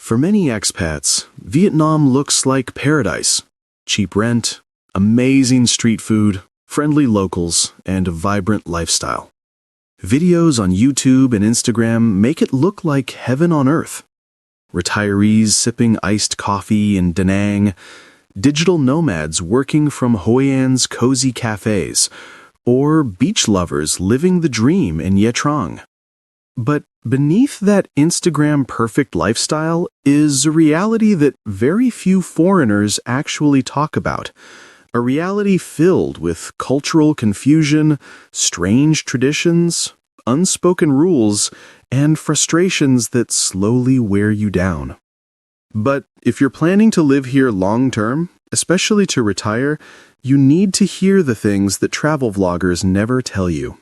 For many expats, Vietnam looks like paradise. Cheap rent, amazing street food, friendly locals, and a vibrant lifestyle. Videos on YouTube and Instagram make it look like heaven on earth. Retirees sipping iced coffee in Da Nang, digital nomads working from Hoi An's cozy cafes, or beach lovers living the dream in Nha Trang. But beneath that Instagram-perfect lifestyle is a reality that very few foreigners actually talk about. A reality filled with cultural confusion, strange traditions, unspoken rules, and frustrations that slowly wear you down. But if you're planning to live here long-term, especially to retire, you need to hear the things that travel vloggers never tell you.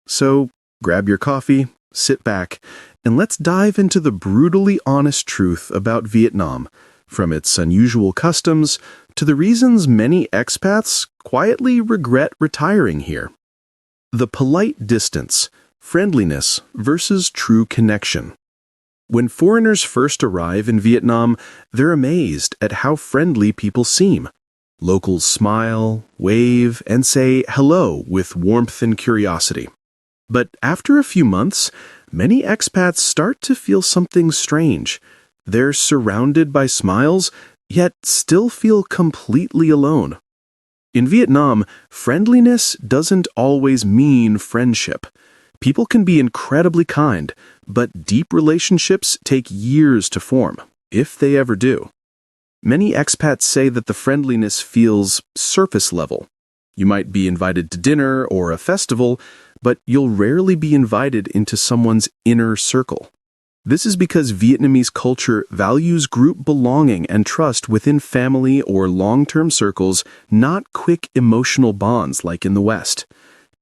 So grab your coffee, sit back, and let's dive into the brutally honest truth about Vietnam, from its unusual customs to the reasons many expats quietly regret retiring here. The polite distance, friendliness versus true connection. When foreigners first arrive in Vietnam, they're amazed at how friendly people seem. Locals smile, wave, and say hello with warmth and curiosity. But after a few months, many expats start to feel something strange. They're surrounded by smiles, yet still feel completely alone. In Vietnam, friendliness doesn't always mean friendship. People can be incredibly kind, but deep relationships take years to form, if they ever do. Many expats say that the friendliness feels surface level. You might be invited to dinner or a festival, but you'll rarely be invited into someone's inner circle. This is because Vietnamese culture values group belonging and trust within family or long-term circles, not quick emotional bonds like in the West.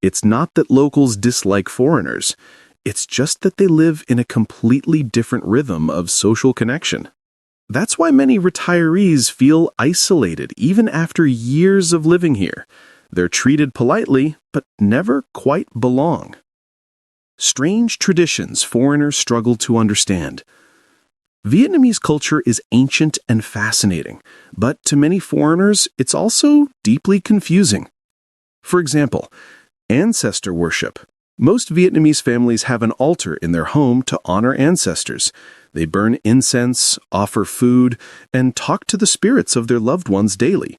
It's not that locals dislike foreigners. It's just that they live in a completely different rhythm of social connection. That's why many retirees feel isolated even after years of living here. They're treated politely, but never quite belong. Strange traditions foreigners struggle to understand. Vietnamese culture is ancient and fascinating, but to many foreigners, it's also deeply confusing. For example, ancestor worship. Most Vietnamese families have an altar in their home to honor ancestors. They burn incense, offer food, and talk to the spirits of their loved ones daily.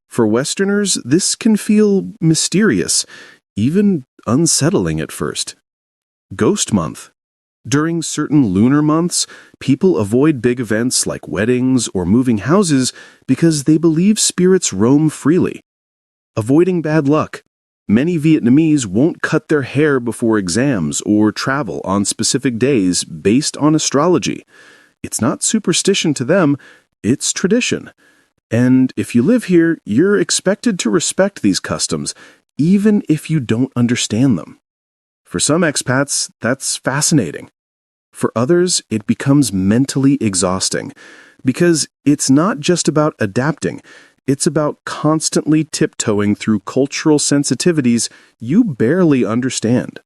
For Westerners, this can feel mysterious, even unsettling at first. Ghost Month. During certain lunar months, people avoid big events like weddings or moving houses because they believe spirits roam freely. Avoiding bad luck. Many Vietnamese won't cut their hair before exams or travel on specific days based on astrology. It's not superstition to them, it's tradition. And if you live here, you're expected to respect these customs, even if you don't understand them. For some expats, that's fascinating. For others, it becomes mentally exhausting, because it's not just about adapting, it's about constantly tiptoeing through cultural sensitivities you barely understand.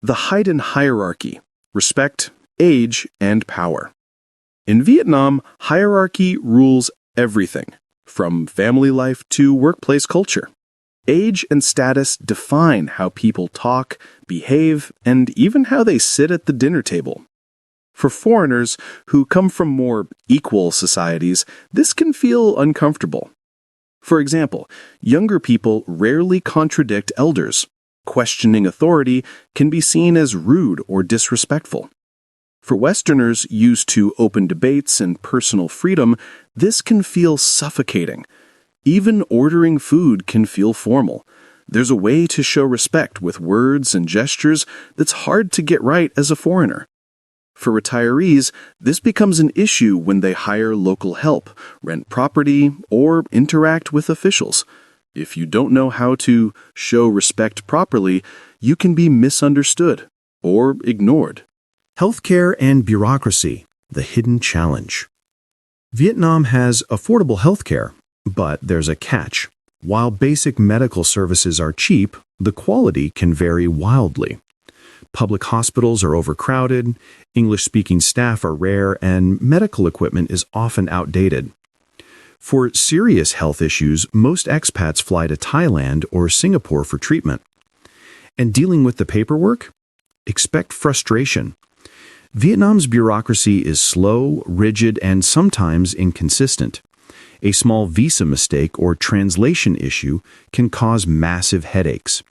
The hidden hierarchy, respect, age, and power. In Vietnam, hierarchy rules everything, from family life to workplace culture. Age and status define how people talk, behave, and even how they sit at the dinner table. For foreigners who come from more equal societies, this can feel uncomfortable. For example, younger people rarely contradict elders. Questioning authority can be seen as rude or disrespectful. For Westerners used to open debates and personal freedom, this can feel suffocating. Even ordering food can feel formal. There's a way to show respect with words and gestures that's hard to get right as a foreigner. For retirees, this becomes an issue when they hire local help, rent property, or interact with officials. If you don't know how to show respect properly, you can be misunderstood or ignored. Healthcare and bureaucracy, the hidden challenge. Vietnam has affordable healthcare, but there's a catch. While basic medical services are cheap, the quality can vary wildly. Public hospitals are overcrowded, English-speaking staff are rare, and medical equipment is often outdated. For serious health issues, most expats fly to Thailand or Singapore for treatment. And dealing with the paperwork? Expect frustration. Vietnam's bureaucracy is slow, rigid, and sometimes inconsistent. A small visa mistake or translation issue can cause massive headaches.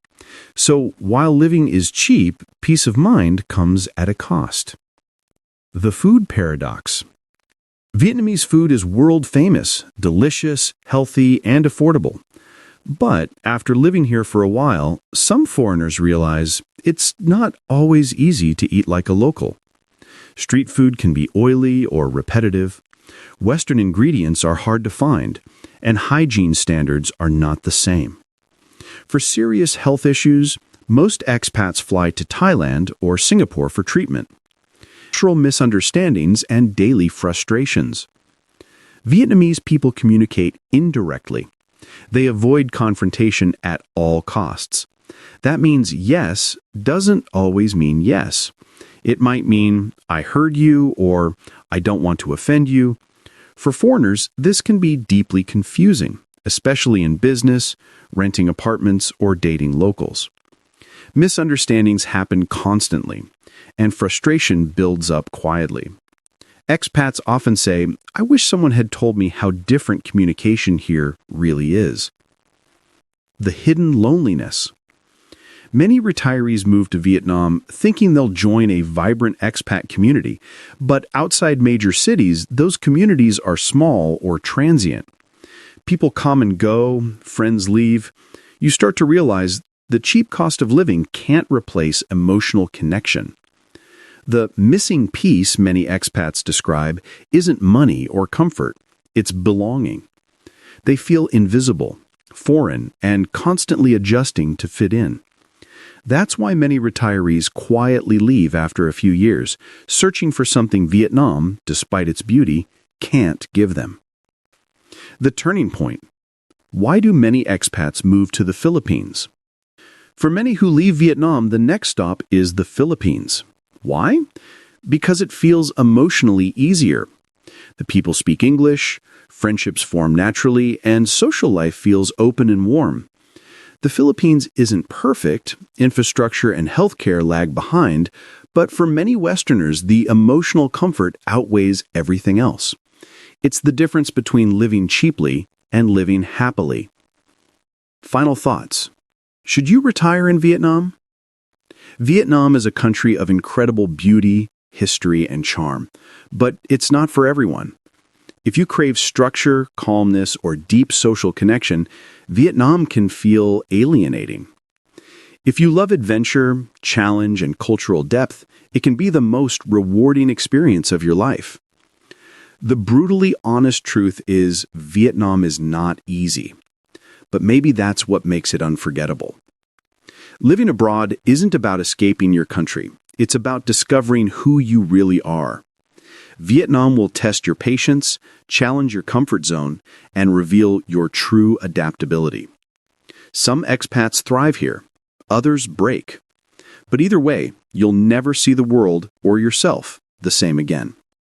So, while living is cheap, peace of mind comes at a cost. The food paradox. Vietnamese food is world famous, delicious, healthy, and affordable. But after living here for a while, some foreigners realize it's not always easy to eat like a local. Street food can be oily or repetitive. Western ingredients are hard to find, and hygiene standards are not the same. For serious health issues, most expats fly to Thailand or Singapore for treatment. Cultural misunderstandings and daily frustrations. Vietnamese people communicate indirectly. They avoid confrontation at all costs. That means yes doesn't always mean yes. It might mean, I heard you, or I don't want to offend you. For foreigners, this can be deeply confusing, especially in business, renting apartments, or dating locals. Misunderstandings happen constantly, and frustration builds up quietly. Expats often say, I wish someone had told me how different communication here really is. The hidden loneliness. Many retirees move to Vietnam thinking they'll join a vibrant expat community, but outside major cities, those communities are small or transient. People come and go, friends leave. You start to realize the cheap cost of living can't replace emotional connection. The missing piece many expats describe isn't money or comfort, it's belonging. They feel invisible, foreign, and constantly adjusting to fit in. That's why many retirees quietly leave after a few years, searching for something Vietnam, despite its beauty, can't give them. The turning point. Why do many expats move to the Philippines? For many who leave Vietnam, the next stop is the Philippines. Why? Because it feels emotionally easier. The people speak English, friendships form naturally, and social life feels open and warm. The Philippines isn't perfect, infrastructure and healthcare lag behind, but for many Westerners, the emotional comfort outweighs everything else. It's the difference between living cheaply and living happily. Final thoughts. Should you retire in Vietnam? Vietnam is a country of incredible beauty, history, and charm, but it's not for everyone. If you crave structure, calmness, or deep social connection, Vietnam can feel alienating. If you love adventure, challenge, and cultural depth, it can be the most rewarding experience of your life. The brutally honest truth is Vietnam is not easy, but maybe that's what makes it unforgettable. Living abroad isn't about escaping your country. It's about discovering who you really are. Vietnam will test your patience, challenge your comfort zone, and reveal your true adaptability. Some expats thrive here, others break. But either way, you'll never see the world or yourself the same again.